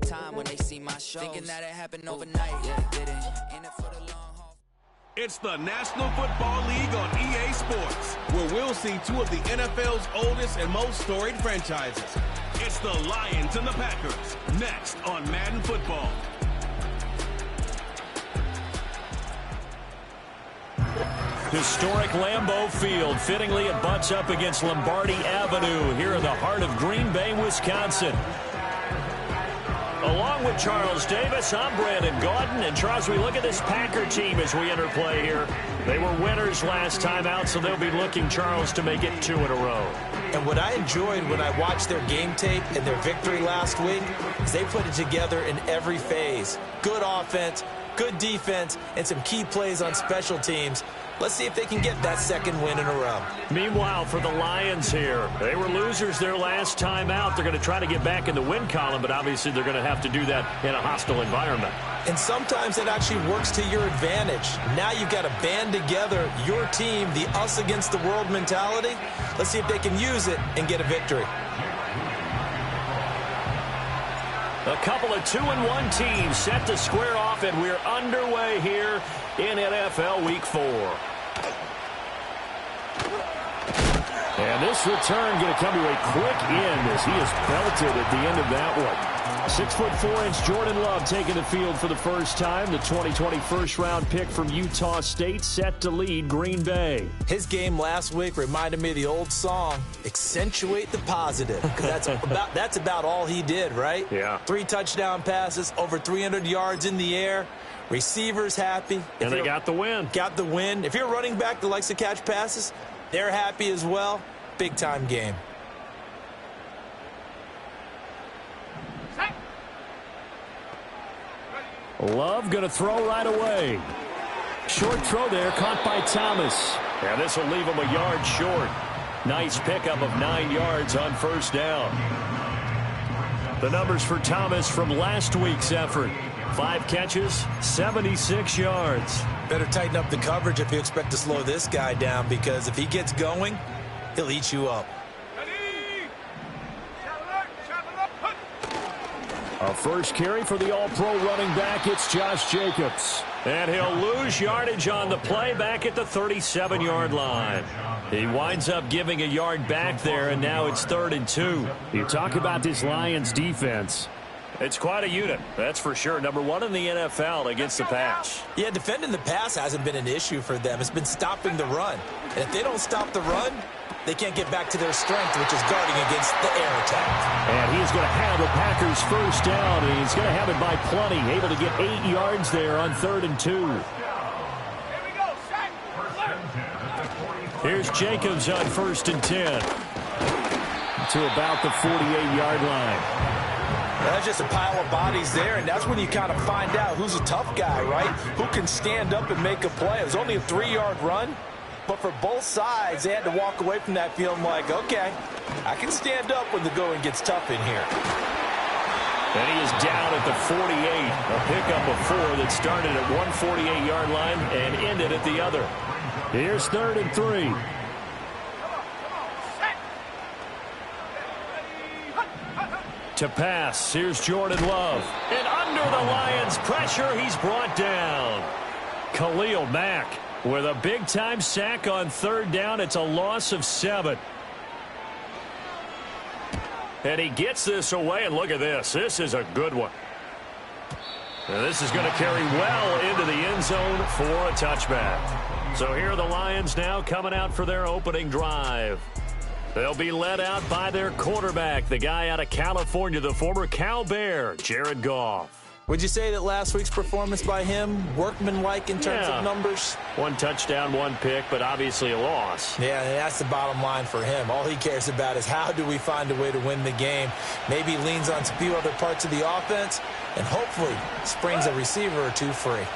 time when they see my shows. Thinking that it happened overnight, yeah, it didn't. In it for the long haul. It's the National Football League on EA Sports, where we'll see two of the NFL's oldest and most storied franchises. It's the Lions and the Packers, next on Madden Football. Historic Lambeau Field. Fittingly, it butts up against Lombardi Avenue here in the heart of Green Bay, Wisconsin. Along with Charles Davis, I'm Brandon Gaudin. And Charles, we look at this Packer team as we enter play here. They were winners last time out, so they'll be looking, Charles, to make it 2 in a row. And what I enjoyed when I watched their game tape and their victory last week is they put it together in every phase. Good offense, good defense, and some key plays on special teams. Let's see if they can get that second win in a row. Meanwhile, for the Lions here, they were losers their last time out. They're going to try to get back in the win column, but obviously they're going to have to do that in a hostile environment. And sometimes it actually works to your advantage. Now you've got to band together your team, the us against the world mentality. Let's see if they can use it and get a victory. A couple of 2-1 teams set to square off, and we're underway here in NFL Week 4. And this return going to come to a quick end as he is belted at the end of that one. 6'4" Jordan Love taking the field for the first time. The 2020 first-round pick from Utah State set to lead Green Bay. His game last week reminded me of the old song, Accentuate the Positive. Because that's about all he did, right? Yeah. 3 touchdown passes, over 300 yards in the air. Receivers happy. And they got the win. Got the win. If you're a running back that likes to catch passes, they're happy as well. Big-time game. Love going to throw right away. Short throw there, caught by Thomas. And this will leave him a yard short. Nice pickup of 9 yards on first down. The numbers for Thomas from last week's effort. 5 catches, 76 yards. Better tighten up the coverage if you expect to slow this guy down, because if he gets going, he'll eat you up. A first carry for the all-pro running back. It's Josh Jacobs. And he'll lose yardage on the play back at the 37-yard line. He winds up giving a yard back there, and now it's 3rd and 2. You talk about this Lions defense. It's quite a unit, that's for sure. Number 1 in the NFL against the pass. Yeah, defending the pass hasn't been an issue for them. It's been stopping the run. And if they don't stop the run, they can't get back to their strength, which is guarding against the air attack. And he's going to have the Packers first down. And he's going to have it by plenty. Able to get 8 yards there on 3rd and 2. Here's Jacobs on 1st and 10. To about the 48-yard line. That's just a pile of bodies there, and that's when you kind of find out who's a tough guy, right? Who can stand up and make a play. It was only a 3-yard run. But for both sides, they had to walk away from that feeling like, okay, I can stand up when the going gets tough in here. And he is down at the 48. A pickup of 4 that started at one 48-yard line and ended at the other. Here's 3rd and 3. To pass, here's Jordan Love. And under the Lions' pressure, he's brought down. Khalil Mack with a big-time sack on 3rd down. It's a loss of 7. And he gets this away, and look at this. This is a good one. And this is going to carry well into the end zone for a touchback. So here are the Lions now coming out for their opening drive. They'll be led out by their quarterback, the guy out of California, the former Cal Bear, Jared Goff. Would you say that last week's performance by him, workmanlike in terms of numbers? 1 touchdown, 1 pick, but obviously a loss. Yeah, that's the bottom line for him. All he cares about is how do we find a way to win the game. Maybe leans on a few other parts of the offense, and hopefully springs a receiver or 2 free.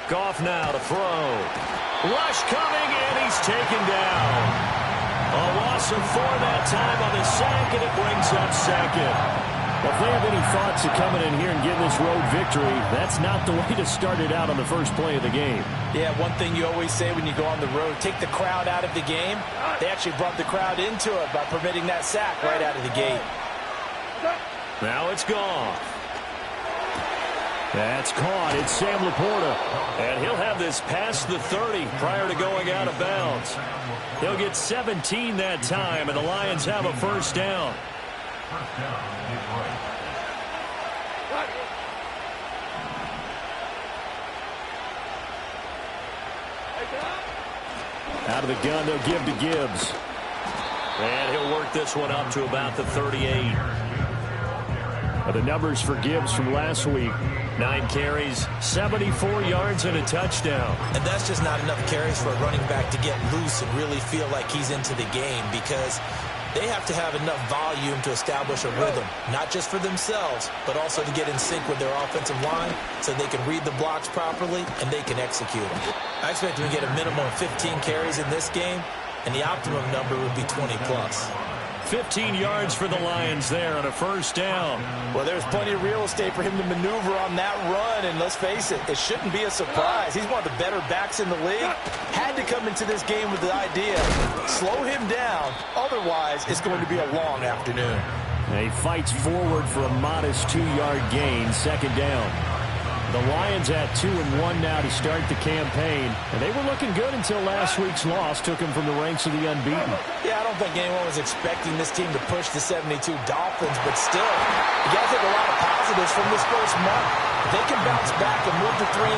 Goff now to throw. Rush coming, and he's taken down. A loss of 4 that time on the sack, and it brings up 2nd. Well, if they have any thoughts of coming in here and getting this road victory, that's not the way to start it out on the first play of the game. Yeah, one thing you always say when you go on the road, take the crowd out of the game. They actually brought the crowd into it by permitting that sack right out of the gate. Now it's gone. That's caught. It's Sam Laporta. And he'll have this past the 30 prior to going out of bounds. He'll get 17 that time, and the Lions have a first down. Out of the gun, they'll give to Gibbs. And he'll work this one up to about the 38. The numbers for Gibbs from last week: 9 carries, 74 yards, and a touchdown. And that's just not enough carries for a running back to get loose and really feel like he's into the game, because they have to have enough volume to establish a rhythm, not just for themselves, but also to get in sync with their offensive line so they can read the blocks properly and they can execute them. I expect him to get a minimum of 15 carries in this game, and the optimum number would be 20+. 15 yards for the Lions there on a first down. Well, there's plenty of real estate for him to maneuver on that run, and let's face it, it shouldn't be a surprise. He's one of the better backs in the league. Had to come into this game with the idea, slow him down, otherwise it's going to be a long afternoon. And he fights forward for a modest 2-yard gain, second down. The Lions at 2-1 now to start the campaign, and they were looking good until last week's loss took them from the ranks of the unbeaten. Yeah, I don't think anyone was expecting this team to push the 72 Dolphins, but still, you got to take a lot of positives from this first month. If they can bounce back and move to 3-1,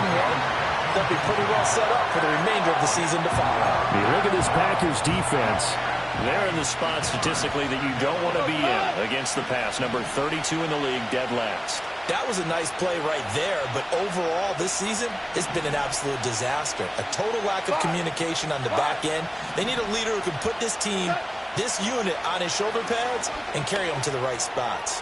they'll be pretty well set up for the remainder of the season to follow. You look at this Packers defense. They're in the spot statistically that you don't want to be in against the pass. Number 32 in the league, dead last. That was a nice play right there, but overall this season, it's been an absolute disaster. A total lack of communication on the back end. They need a leader who can put this team, this unit, on his shoulder pads and carry them to the right spots.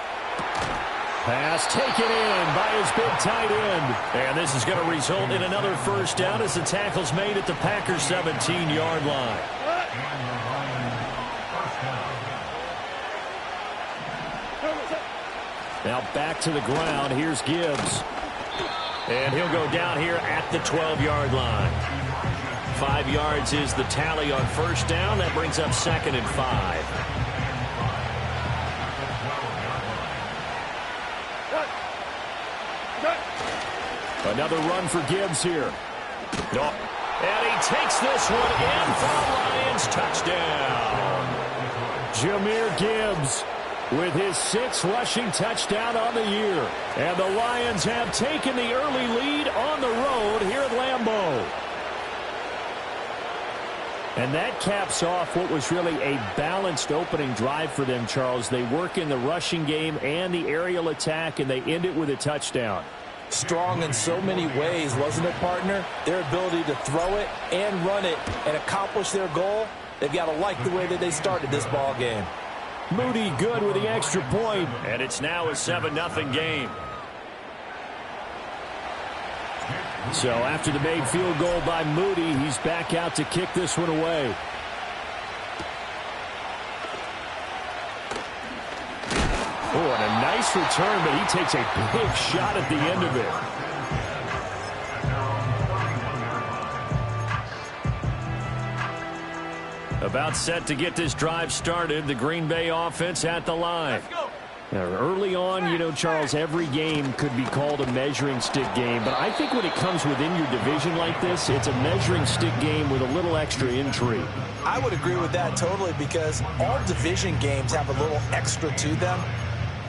Pass taken in by his big tight end. And this is going to result in another first down as the tackle's made at the Packers' 17-yard line. Now back to the ground. Here's Gibbs. And he'll go down here at the 12-yard line. 5 yards is the tally on first down. That brings up 2nd and 5. Another run for Gibbs here. And he takes this one in for the Lions. Touchdown. Jahmyr Gibbs with his 6th rushing touchdown on the year. And the Lions have taken the early lead on the road here at Lambeau. And that caps off what was really a balanced opening drive for them, Charles. They work in the rushing game and the aerial attack, and they end it with a touchdown. Strong in so many ways, wasn't it, partner? Their ability to throw it and run it and accomplish their goal, they've got to like the way that they started this ball game. Moody good with the extra point, and it's now a 7-0 game. So after the made field goal by Moody, he's back out to kick this one away. Oh, and a nice return, but he takes a big shot at the end of it. About set to get this drive started. The Green Bay offense at the line. Now, early on, you know, Charles, every game could be called a measuring stick game. But I think when it comes within your division like this, it's a measuring stick game with a little extra intrigue. I would agree with that totally, because all division games have a little extra to them.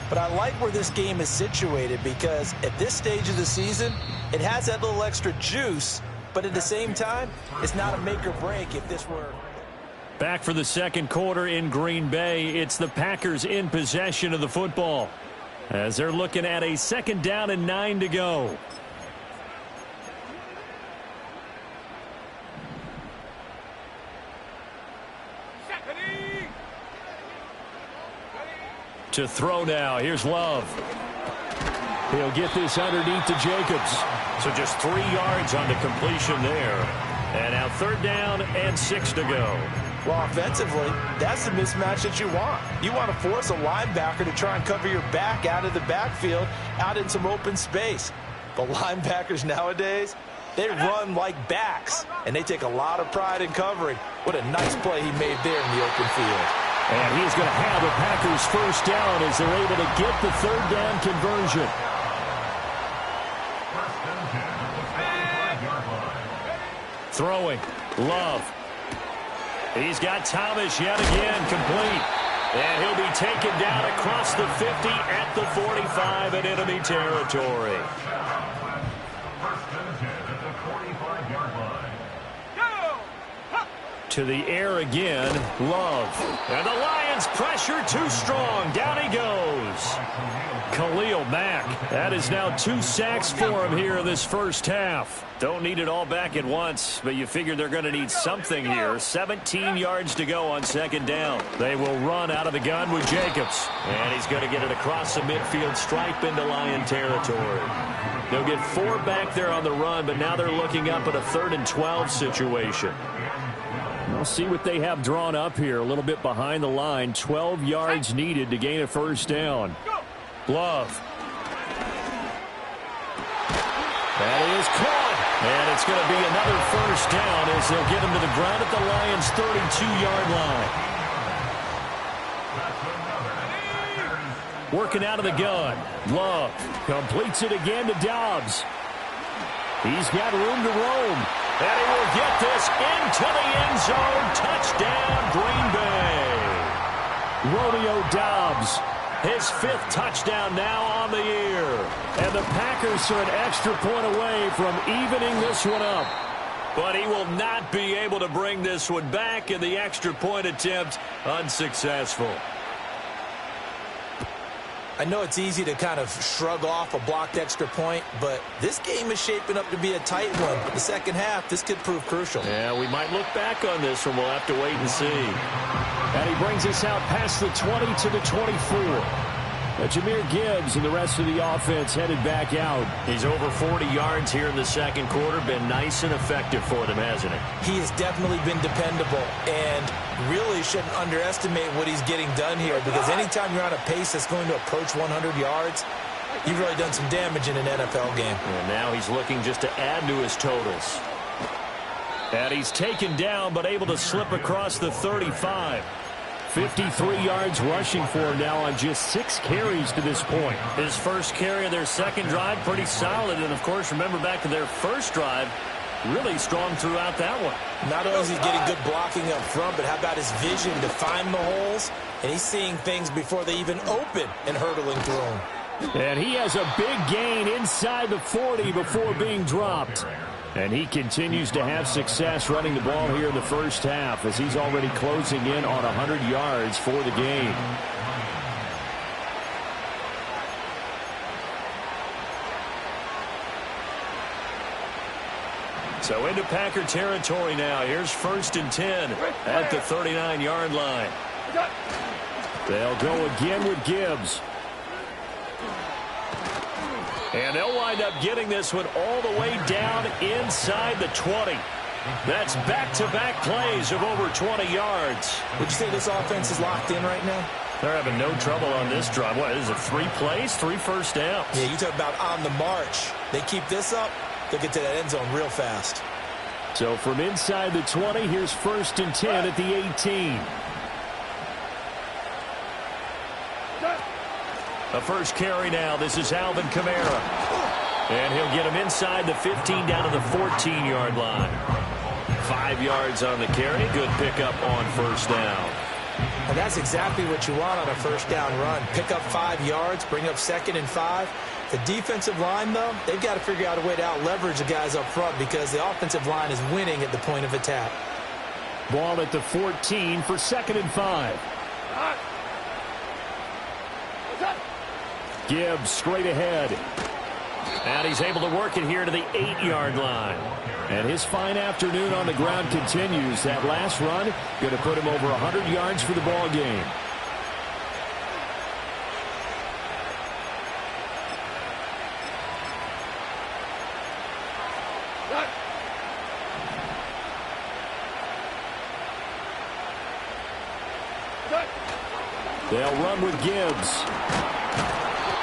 But I like where this game is situated, because at this stage of the season, it has that little extra juice. But at the same time, it's not a make or break if this were... Back for the second quarter in Green Bay. It's the Packers in possession of the football as they're looking at a 2nd down and 9 to go. To throw now. Here's Love. He'll get this underneath to Jacobs. So just 3 yards on the completion there. And now 3rd down and 6 to go. Well, offensively, that's the mismatch that you want. You want to force a linebacker to try and cover your back out of the backfield, out in some open space. But linebackers nowadays, they run like backs, and they take a lot of pride in covering. What a nice play he made there in the open field. And he's going to have the Packers first down as they're able to get the third down conversion. Throwing. Love. He's got Thomas yet again complete. And he'll be taken down across the 50 at the 45 in enemy territory. To the air again, Love. And the Lions pressure too strong. Down he goes. Khalil Mack. That is now 2 sacks for him here in this first half. Don't need it all back at once, but you figure they're going to need something here. 17 yards to go on second down. They will run out of the gun with Jacobs. And he's going to get it across the midfield stripe into Lion territory. They'll get 4 back there on the run, but now they're looking up at a 3rd and 12 situation. We'll see what they have drawn up here. A little bit behind the line. 12 yards needed to gain a first down. Love. That is caught. And it's going to be another first down as they'll get him to the ground at the Lions' 32-yard line. Working out of the gun. Love completes it again to Dobbs. He's got room to roam. And he will get this into the end zone. Touchdown, Green Bay. Romeo Dobbs, his 5th touchdown now on the year. And the Packers are an extra point away from evening this one up. But he will not be able to bring this one back, and the extra point attempt unsuccessful. I know it's easy to kind of shrug off a blocked extra point, but this game is shaping up to be a tight one. The second half, this could prove crucial. Yeah, we might look back on this one. We'll have to wait and see. And he brings us out past the 20 to the 24. Jahmyr Gibbs and the rest of the offense headed back out. He's over 40 yards here in the second quarter. Been nice and effective for them, hasn't he? He has definitely been dependable, and really shouldn't underestimate what he's getting done here, because anytime you're on a pace that's going to approach 100 yards, you've really done some damage in an NFL game. And now he's looking just to add to his totals. And he's taken down, but able to slip across the 35. 53 yards rushing for him now on just 6 carries to this point. His first carry of their second drive, pretty solid. And, of course, remember back to their first drive, really strong throughout that one. Not only is he getting good blocking up front, but how about his vision to find the holes? And he's seeing things before they even open and hurdling through them. And he has a big gain inside the 40 before being dropped. And he continues to have success running the ball here in the first half as he's already closing in on 100 yards for the game. So into Packer territory now. Here's 1st and 10 at the 39-yard line. They'll go again with Gibbs. And they'll wind up getting this one all the way down inside the 20. That's back-to-back plays of over 20 yards. Would you say this offense is locked in right now? They're having no trouble on this drive. What, is it 3 plays, 3 first downs? Yeah, you talk about on the march. They keep this up, they'll get to that end zone real fast. So from inside the 20, here's 1st and 10 at the 18. The first carry now. This is Alvin Kamara. And he'll get him inside the 15 down to the 14-yard line. 5 yards on the carry. Good pickup on first down. And that's exactly what you want on a first down run. Pick up 5 yards, bring up 2nd and 5. The defensive line, though, they've got to figure out a way to out-leverage the guys up front because the offensive line is winning at the point of attack. Ball at the 14 for 2nd and 5. Gibbs straight ahead. And he's able to work it here to the 8-yard line. And his fine afternoon on the ground continues. That last run going to put him over 100 yards for the ball game. They'll run with Gibbs.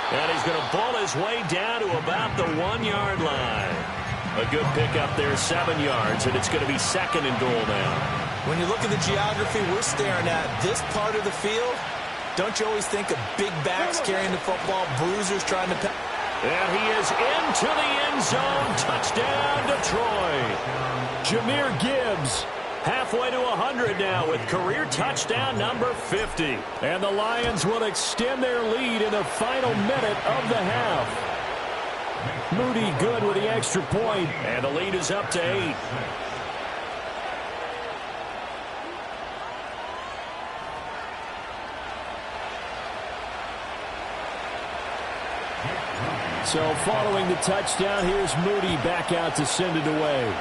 And he's going to ball his way down to about the 1-yard line. A good pickup there, 7 yards, and it's going to be 2nd and goal now. When you look at the geography we're staring at, this part of the field, don't you always think of big backs carrying the football, bruisers trying to... And he is into the end zone. Touchdown, Detroit. Jahmyr Gibbs halfway to 100 now with career touchdown number 50. And the Lions will extend their lead in the final minute of the half. Moody good with the extra point, and the lead is up to 8. So following the touchdown, here's Moody back out to send it away.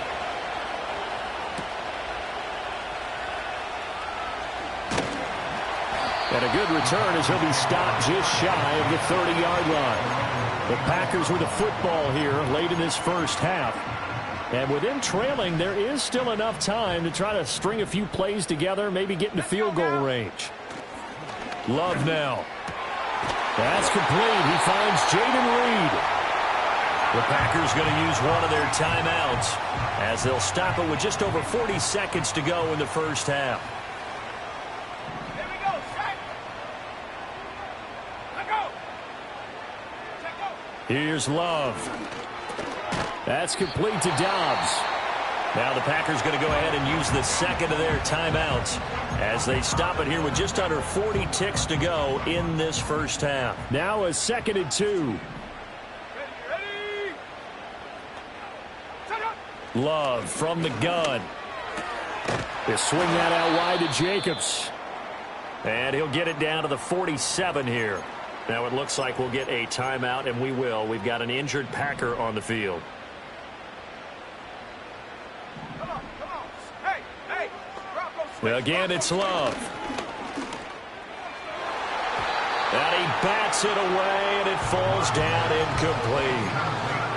And a good return as he'll be stopped just shy of the 30-yard line. The Packers with the football here late in this first half. And with them trailing, there is still enough time to try to string a few plays together, maybe get into field goal range. Love now. That's complete. He finds Jaden Reed. The Packers going to use one of their timeouts as they'll stop it with just over 40 seconds to go in the first half. Here we go. Set. Let go. Let go. Here's Love. That's complete to Dobbs. Now the Packers going to go ahead and use the second of their timeouts as they stop it here with just under 40 ticks to go in this first half. Now a 2nd and 2. Ready. Set up. Love from the gun. They swing that out wide to Jacobs. And he'll get it down to the 47 here. Now it looks like we'll get a timeout, and we will. We've got an injured Packer on the field. Again, it's Love. And he bats it away, and it falls down incomplete.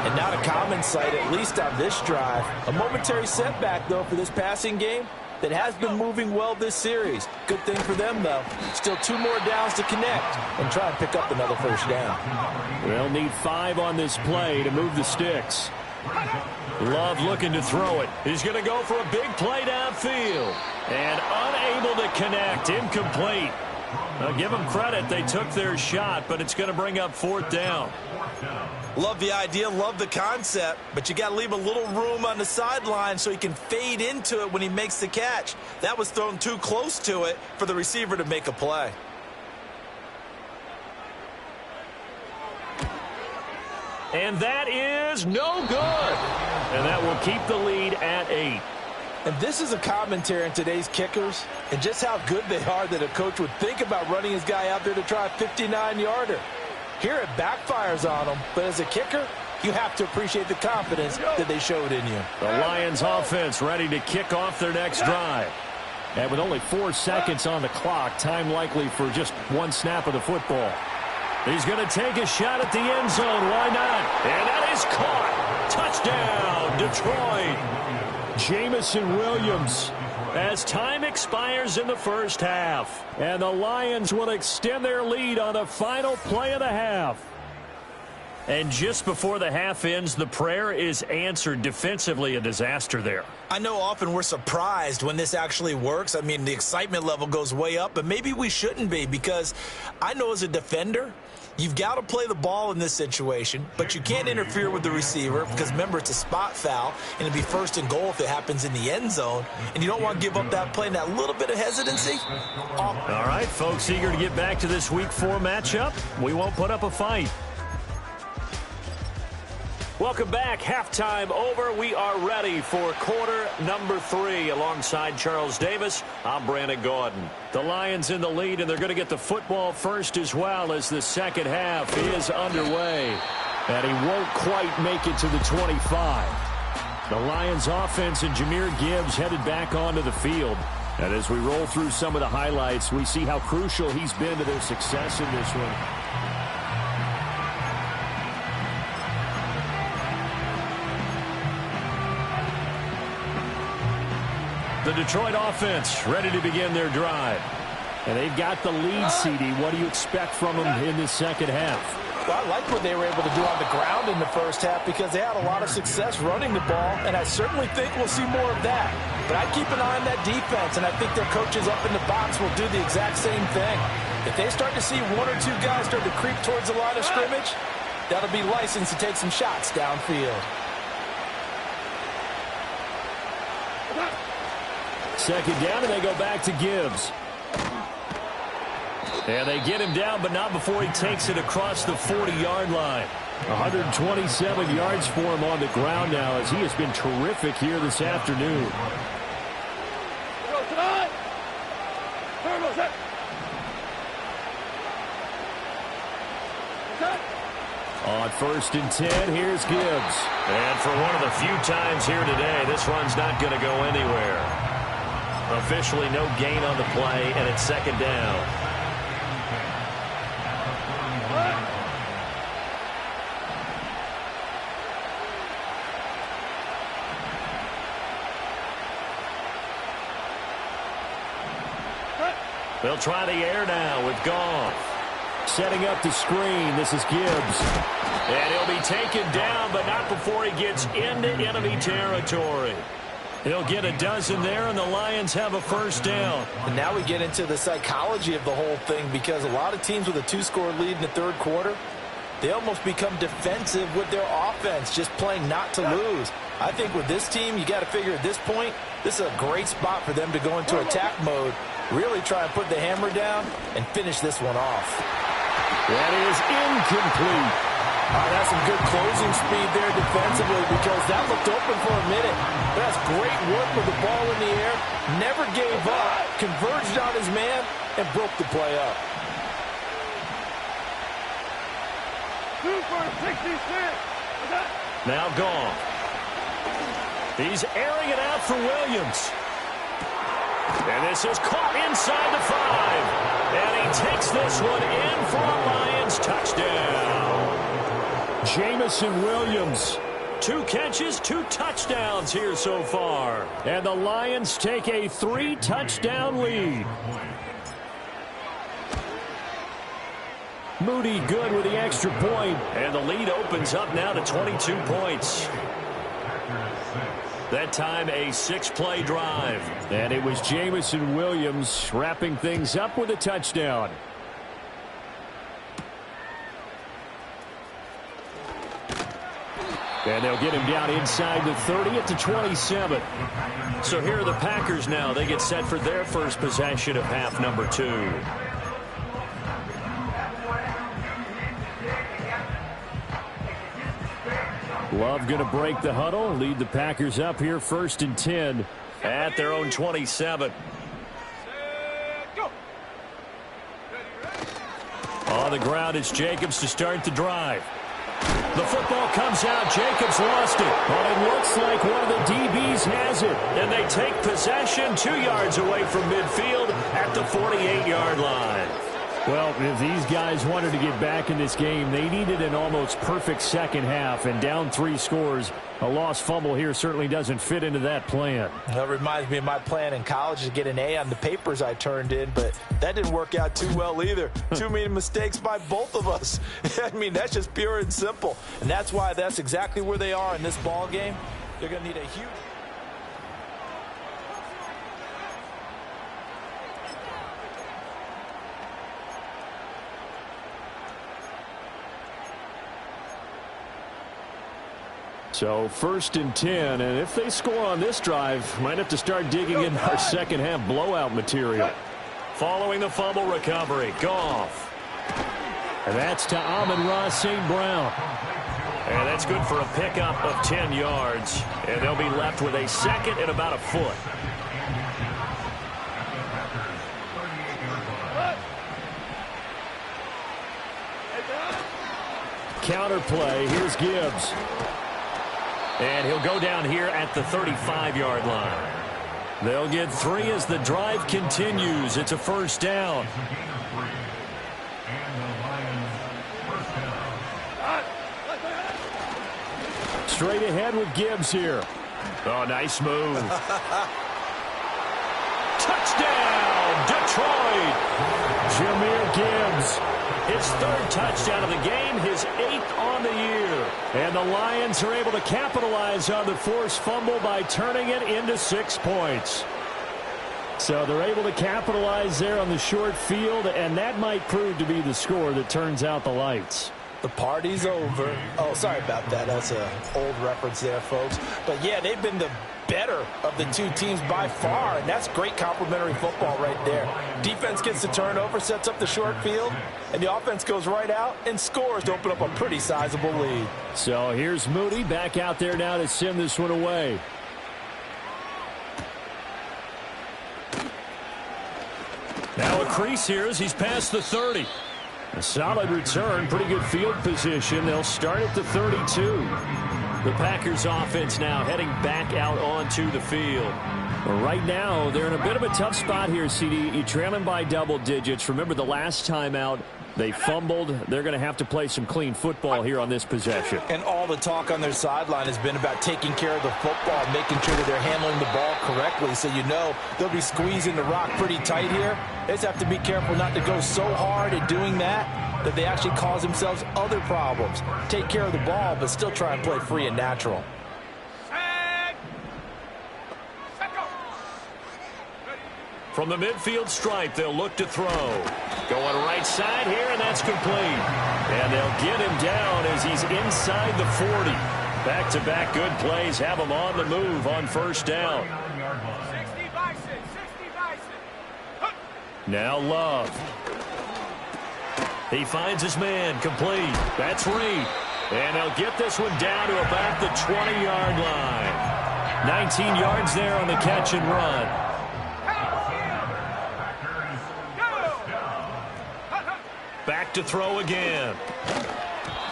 And not a common sight, at least on this drive. A momentary setback, though, for this passing game that has been moving well this series. Good thing for them, though. Still 2 more downs to connect and try and pick up another first down. They'll need 5 on this play to move the sticks. Love looking to throw it. He's going to go for a big play downfield. And unable to connect. Incomplete. Now, give them credit. They took their shot, but it's going to bring up 4th down. Love the idea, love the concept, but you got to leave a little room on the sideline so he can fade into it when he makes the catch. That was thrown too close to it for the receiver to make a play. And that is no good. And that will keep the lead at 8. And this is a commentary on today's kickers and just how good they are that a coach would think about running his guy out there to try a 59-yarder. Here it backfires on him, but as a kicker, you have to appreciate the confidence that they showed in you. The Lions offense ready to kick off their next drive. And with only 4 seconds on the clock, time likely for just 1 snap of the football. He's going to take a shot at the end zone. Why not? And that is caught. Touchdown, Detroit. Jamison Williams as time expires in the first half. And the Lions will extend their lead on the final play of the half. And just before the half ends, the prayer is answered. Defensively, a disaster there. I know often we're surprised when this actually works. I mean, the excitement level goes way up, but maybe we shouldn't be, because I know as a defender, you've got to play the ball in this situation, but you can't interfere with the receiver because, remember, it's a spot foul, and it'd be 1st and goal if it happens in the end zone, and you don't want to give up that play and that little bit of hesitancy. All right, folks, eager to get back to this Week 4 matchup. We won't put up a fight. Welcome back. Halftime over. We are ready for quarter number 3. Alongside Charles Davis, I'm Brandon Gordon. The Lions in the lead, and they're going to get the football first as well as the second half is underway. And he won't quite make it to the 25. The Lions offense and Jahmyr Gibbs headed back onto the field. And as we roll through some of the highlights, we see how crucial he's been to their success in this one. The Detroit offense ready to begin their drive. And they've got the lead, CD. What do you expect from them in this second half? Well, I like what they were able to do on the ground in the first half because they had a lot of success running the ball, and I certainly think we'll see more of that. But I'd keep an eye on that defense, and I think their coaches up in the box will do the exact same thing. If they start to see one or two guys start to creep towards the line of scrimmage, that'll be licensed to take some shots downfield. Second down, and they go back to Gibbs. And they get him down, but not before he takes it across the 40-yard line. 127 yards for him on the ground now, as he has been terrific here this afternoon. On 1st and 10, here's Gibbs. And for one of the few times here today, this run's not going to go anywhere. Officially no gain on the play, and it's second down. They'll try the air now with Goff. Setting up the screen, this is Gibbs. And he'll be taken down, but not before he gets into enemy territory. He'll get a dozen there, and the Lions have a first down. And now we get into the psychology of the whole thing, because a lot of teams with a 2-score lead in the third quarter, they almost become defensive with their offense, just playing not to lose. I think with this team, you got to figure at this point, this is a great spot for them to go into attack mode, really try and put the hammer down and finish this one off. That is incomplete. That's some good closing speed there defensively, because that looked open for a minute. But that's great work with the ball in the air. Never gave up, converged on his man, and broke the play up. 2 for 66. Now Goff. He's airing it out for Williams. And this is caught inside the 5. And he takes this one in for a Lions touchdown. Jamison Williams. 2 catches, 2 touchdowns here so far. And the Lions take a 3-touchdown lead. Moody good with the extra point. And the lead opens up now to 22 points. That time a 6-play drive. And it was Jamison Williams wrapping things up with a touchdown. And they'll get him down inside the 30 at the 27. So here are the Packers now. They get set for their first possession of half number 2. Love going to break the huddle, lead the Packers up here 1st and 10 at their own 27. On the ground, it's Jacobs to start the drive. The football comes out. Jacobs lost it. But it looks like one of the DBs has it. And they take possession 2 yards away from midfield at the 48-yard line. Well, if these guys wanted to get back in this game, they needed an almost perfect second half, and down 3 scores. A lost fumble here certainly doesn't fit into that plan. That reminds me of my plan in college to get an A on the papers I turned in, but that didn't work out too well either. Too many mistakes by both of us. I mean, that's just pure and simple. And that's why that's exactly where they are in this ball game. They're going to need a huge... So 1st and 10, and if they score on this drive, might have to start digging in our second half blowout material. Following the fumble recovery, Goff. And that's to Amon-Ra St. Brown. And that's good for a pickup of 10 yards. And they'll be left with a second and about a foot. Counter play, here's Gibbs. And he'll go down here at the 35-yard line. They'll get 3 as the drive continues. It's a first down. Straight ahead with Gibbs here. Oh, nice move. Touchdown, Detroit. Jahmyr Gibbs. His third touchdown of the game, his 8th on the year. And the Lions are able to capitalize on the forced fumble by turning it into 6 points. So they're able to capitalize there on the short field, and that might prove to be the score that turns out the lights. The party's over. Oh, sorry about that. That's an old reference there, folks. But, yeah, they've been the better of the two teams by far, and that's great complementary football right there. Defense gets the turnover, sets up the short field, and the offense goes right out and scores to open up a pretty sizable lead. So here's Moody back out there now to send this one away. Now a crease here as he's past the 30. A solid return, pretty good field position. They'll start at the 32. The Packers offense now heading back out onto the field. Right now, they're in a bit of a tough spot here, CD. You're trailing by double digits. Remember the last time out, they fumbled. They're going to have to play some clean football here on this possession. And all the talk on their sideline has been about taking care of the football, making sure that they're handling the ball correctly. So you know they'll be squeezing the rock pretty tight here. They just have to be careful not to go so hard at doing that they actually cause themselves other problems. Take care of the ball, but still try and play free and natural. From the midfield stripe, they'll look to throw. Going right side here, and that's complete. And they'll get him down as he's inside the 40. Back-to-back good plays have him on the move on first down. Now Love. He finds his man, complete. That's Reed. And they'll get this one down to about the 20-yard line. 19 yards there on the catch and run. Back to throw again.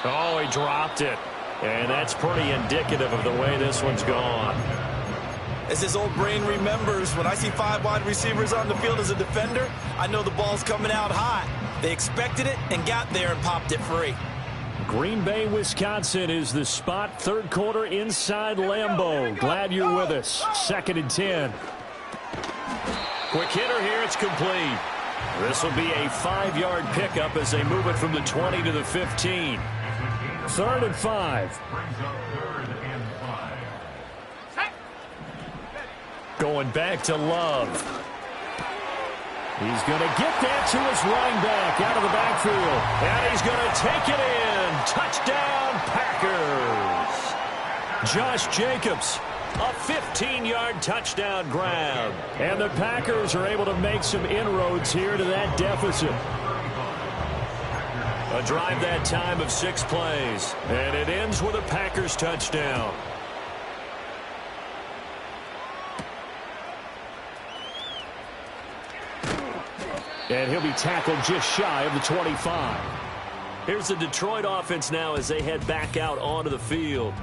Oh, he dropped it. And that's pretty indicative of the way this one's gone. As his old brain remembers, when I see 5 wide receivers on the field as a defender, I know the ball's coming out hot. They expected it and got there and popped it free. Green Bay, Wisconsin is the spot. Third quarter inside Lambeau. Glad you're with us. 2nd and 10. Quick hitter here. It's complete. This will be a 5-yard pickup as they move it from the 20 to the 15. 3rd and 5. Going back to Love. He's going to get that to his running back out of the backfield. And he's going to take it in. Touchdown, Packers. Josh Jacobs, a 15-yard touchdown grab. And the Packers are able to make some inroads here to that deficit. A drive that time of 6 plays. And it ends with a Packers touchdown. And he'll be tackled just shy of the 25. Here's the Detroit offense now as they head back out onto the field.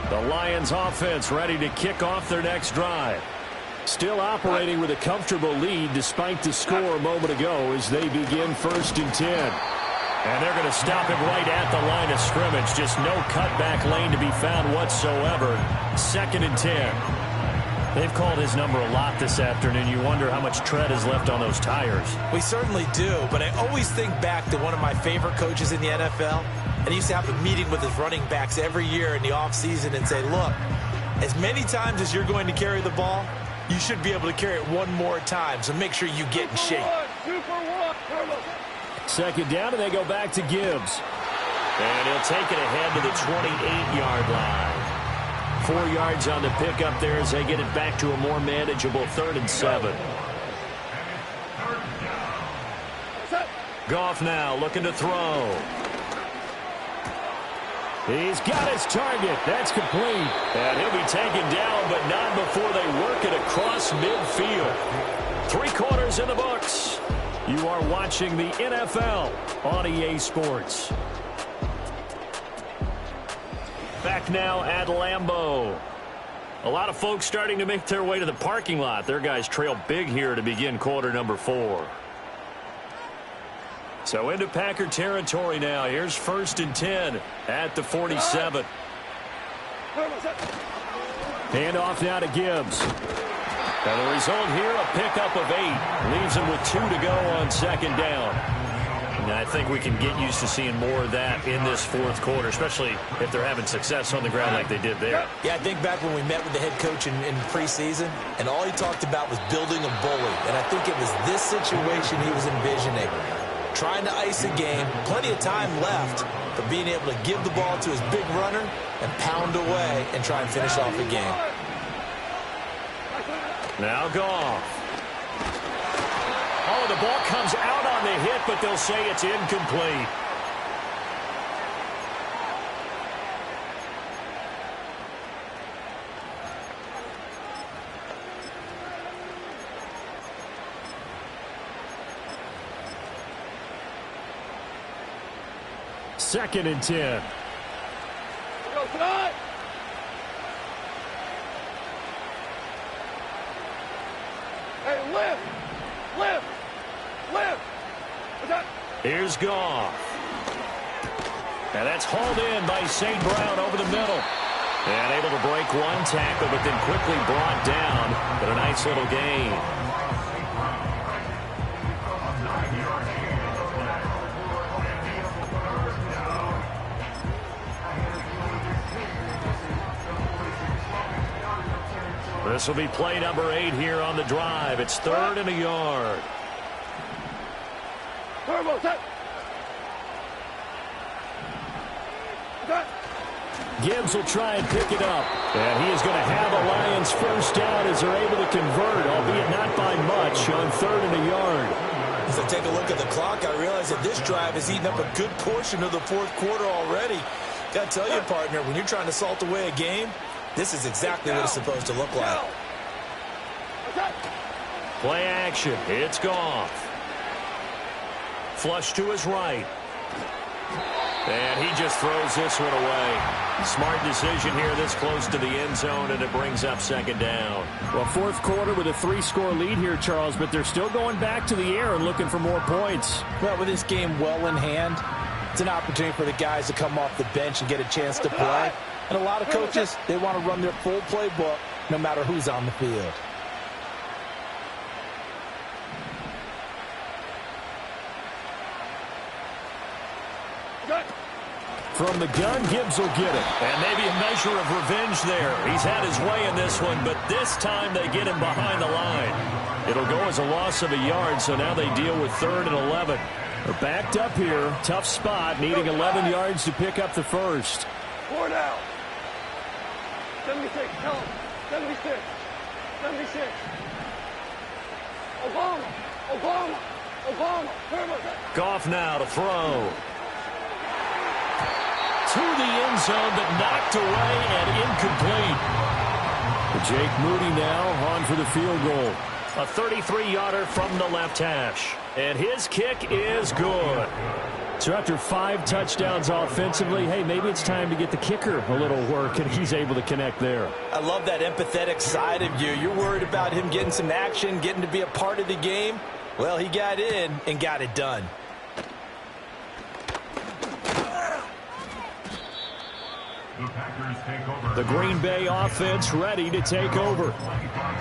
The Lions offense ready to kick off their next drive. Still operating with a comfortable lead despite the score a moment ago as they begin 1st and 10. And they're going to stop him right at the line of scrimmage. Just no cutback lane to be found whatsoever. 2nd and 10. They've called his number a lot this afternoon. You wonder how much tread is left on those tires. We certainly do, but I always think back to one of my favorite coaches in the NFL. And he used to have a meeting with his running backs every year in the offseason and say, look, as many times as you're going to carry the ball, you should be able to carry it one more time, so make sure you get in shape. 2nd down, and they go back to Gibbs. And he'll take it ahead to the 28-yard line. 4 yards on the pickup there as they get it back to a more manageable 3rd and 7. Goff now looking to throw. He's got his target. That's complete. And he'll be taken down, but not before they work it across midfield. 3 quarters in the books. You are watching the NFL on EA Sports. Back now at Lambeau. A lot of folks starting to make their way to the parking lot. Their guys trail big here to begin quarter number 4. So into Packer territory now. Here's 1st and 10 at the 47. Hand off now to Gibbs. And the result here, a pickup of 8. Leaves him with 2 to go on 2nd down. And I think we can get used to seeing more of that in this 4th quarter, especially if they're having success on the ground like they did there. Yeah, I think back when we met with the head coach in preseason, and all he talked about was building a bully. And I think it was this situation he was envisioning. Trying to ice a game, plenty of time left, but being able to give the ball to his big runner and pound away and try and finish off the game. Now Goff. Oh, the ball comes out on the hit, but they'll say it's incomplete. Second and 10. Go tonight. Hey, lift. Here's Goff. And that's hauled in by St. Brown over the middle. And able to break one tackle, but then quickly brought down. But a nice little gain. This will be play number 8 here on the drive. It's 3rd and a yard. Gibbs will try and pick it up. And he is going to have a Lions 1st down as they're able to convert, albeit not by much, on 3rd and a yard. As I take a look at the clock, I realize that this drive has eaten up a good portion of the 4th quarter already. Got to tell you, partner, when you're trying to salt away a game, this is exactly what it's supposed to look like. Play action. It's Goff. Flush to his right. And he just throws this one away. Smart decision here this close to the end zone, and it brings up 2nd down. Well, 4th quarter with a 3-score lead here, Charles, but they're still going back to the air and looking for more points. Well, with this game well in hand, it's an opportunity for the guys to come off the bench and get a chance to play. And a lot of coaches, they want to run their full playbook no matter who's on the field. From the gun, Gibbs will get it. And maybe a measure of revenge there. He's had his way in this one, but this time they get him behind the line. It'll go as a loss of a yard, so now they deal with 3rd and 11. They're backed up here. Tough spot, needing 11 yards to pick up the 1st. 4 down. 76, tell him. 76. Obama. Goff now to throw. To the end zone, but knocked away and incomplete. Jake Moody now on for the field goal. A 33-yarder from the left hash. And his kick is good. So after 5 touchdowns offensively, hey, maybe it's time to get the kicker a little work, and he's able to connect there. I love that empathetic side of you. You're worried about him getting some action, getting to be a part of the game. Well, he got in and got it done. The Green Bay offense ready to take over.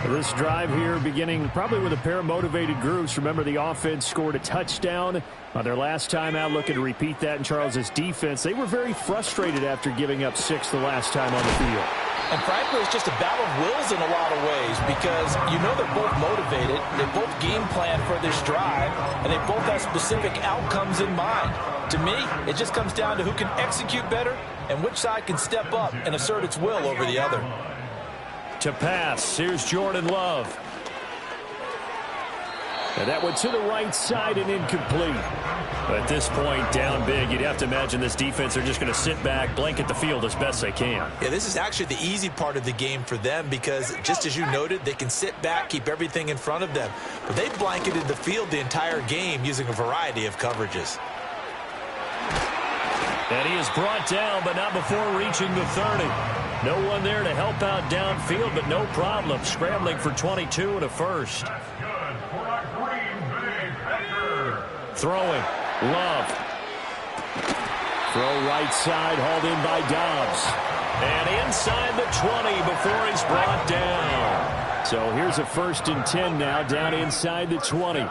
This drive here beginning probably with a pair of motivated groups. Remember, the offense scored a touchdown on their last time out. Looking to repeat that in Charles's defense. They were very frustrated after giving up 6 the last time on the field. And frankly, it's just a battle of wills in a lot of ways because you know they're both motivated. They both game plan for this drive, and they both have specific outcomes in mind. To me, it just comes down to who can execute better and which side can step up and assert its will over the other. To pass, here's Jordan Love. And that went to the right side and incomplete. At this point, down big, you'd have to imagine this defense are just going to sit back, blanket the field as best they can. Yeah, this is actually the easy part of the game for them because, just as you noted, they can sit back, keep everything in front of them. But they blanketed the field the entire game using a variety of coverages. And he is brought down, but not before reaching the 30. No one there to help out downfield, but no problem. Scrambling for 22 and a first. Throwing. Love. Throw right side, hauled in by Dobbs. And inside the 20 before he's brought down. So here's a 1st and 10 now, down inside the 20. 1st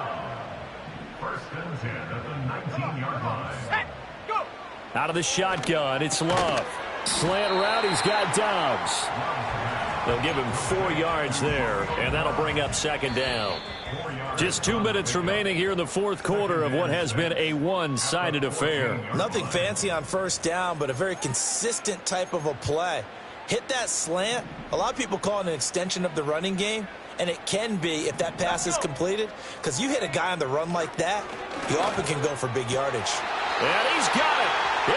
and 10 at the 19-yard line. Hey, go! Out of the shotgun, it's Love. Slant route, he's got Dobbs. They'll give him 4 yards there, and that'll bring up 2nd down. Just 2 minutes remaining here in the 4th quarter of what has been a one-sided affair. Nothing fancy on 1st down, but a very consistent type of a play. Hit that slant. A lot of people call it an extension of the running game, and it can be if that pass is completed, because you hit a guy on the run like that, he often can go for big yardage. And he's got it.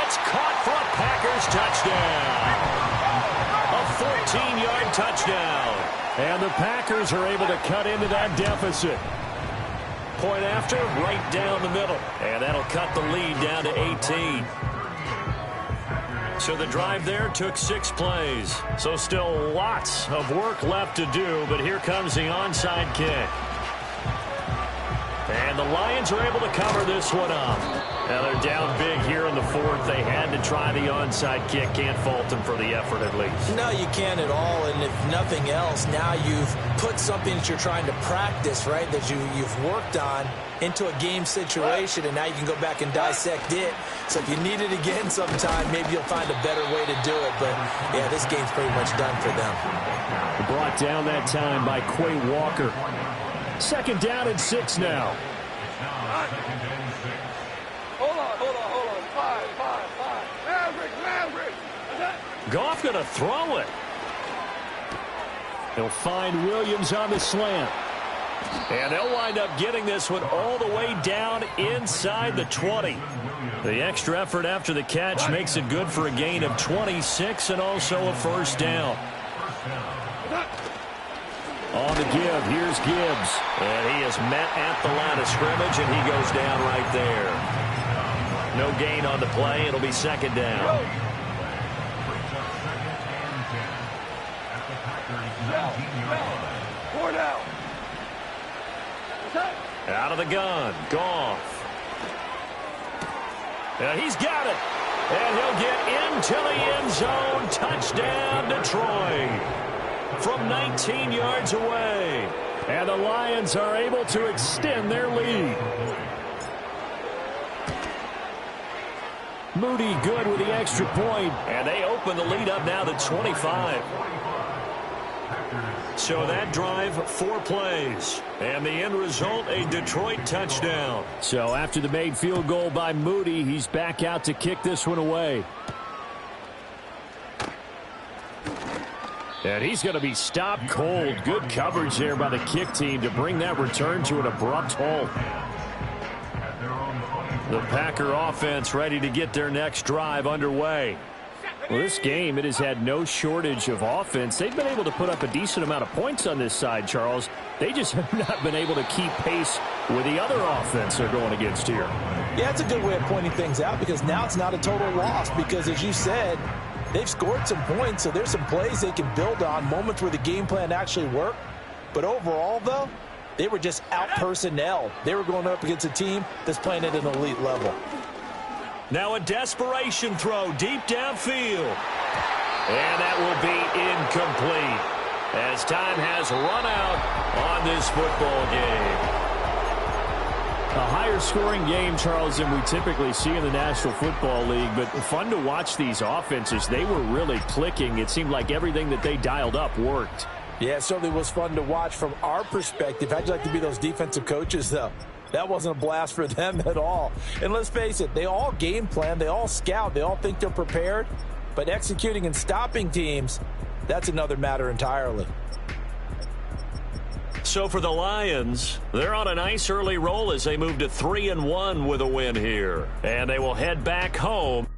It's caught for a Packers touchdown. A 14-yard touchdown. And the Packers are able to cut into that deficit. Point after, right down the middle. And that'll cut the lead down to 18. So the drive there took 6 plays. So still lots of work left to do, but here comes the onside kick. And the Lions are able to cover this one up. Now they're down big here in the 4th. They had to try the onside kick. Can't fault them for the effort at least. No, you can't at all. And if nothing else, now you've put something that you're trying to practice, right, that you've worked on into a game situation, and now you can go back and dissect it. So if you need it again sometime, maybe you'll find a better way to do it. But, yeah, this game's pretty much done for them. Brought down that time by Quay Walker. 2nd down and 6 now. Hold on. 5. Maverick. Goff going to throw it. He'll find Williams on the slant. And they'll wind up getting this one all the way down inside the 20. The extra effort after the catch makes it good for a gain of 26 and also a 1st down. On the give, here's Gibbs. And he is met at the line of scrimmage, and he goes down right there. No gain on the play. It'll be 2nd down. Four down. Out of the gun, Goff. And he's got it. And he'll get into the end zone. Touchdown, Detroit. From 19 yards away. And the Lions are able to extend their lead. Moody good with the extra point. And they open the lead up now to 25. So that drive, 4 plays. And the end result, a Detroit touchdown. So after the made field goal by Moody, he's back out to kick this one away. And he's going to be stopped cold. Good coverage there by the kick team to bring that return to an abrupt halt. The Packer offense ready to get their next drive underway. Well, this game, it has had no shortage of offense. They've been able to put up a decent amount of points on this side, Charles. They just have not been able to keep pace with the other offense they're going against here. Yeah, it's a good way of pointing things out because now it's not a total loss because, as you said, they've scored some points, so there's some plays they can build on, moments where the game plan actually worked. But overall, though, they were just out-personnel. They were going up against a team that's playing at an elite level. Now a desperation throw deep downfield. And that will be incomplete as time has run out on this football game. A higher scoring game, Charles, than we typically see in the National Football League, but fun to watch these offenses. They were really clicking. It seemed like everything that they dialed up worked. Yeah, it certainly was fun to watch from our perspective. How'd you like to be those defensive coaches, though? That wasn't a blast for them at all. And let's face it, they all game plan, they all scout, they all think they're prepared. But executing and stopping teams, that's another matter entirely. So for the Lions, they're on a nice early roll as they move to 3-1 with a win here. And they will head back home.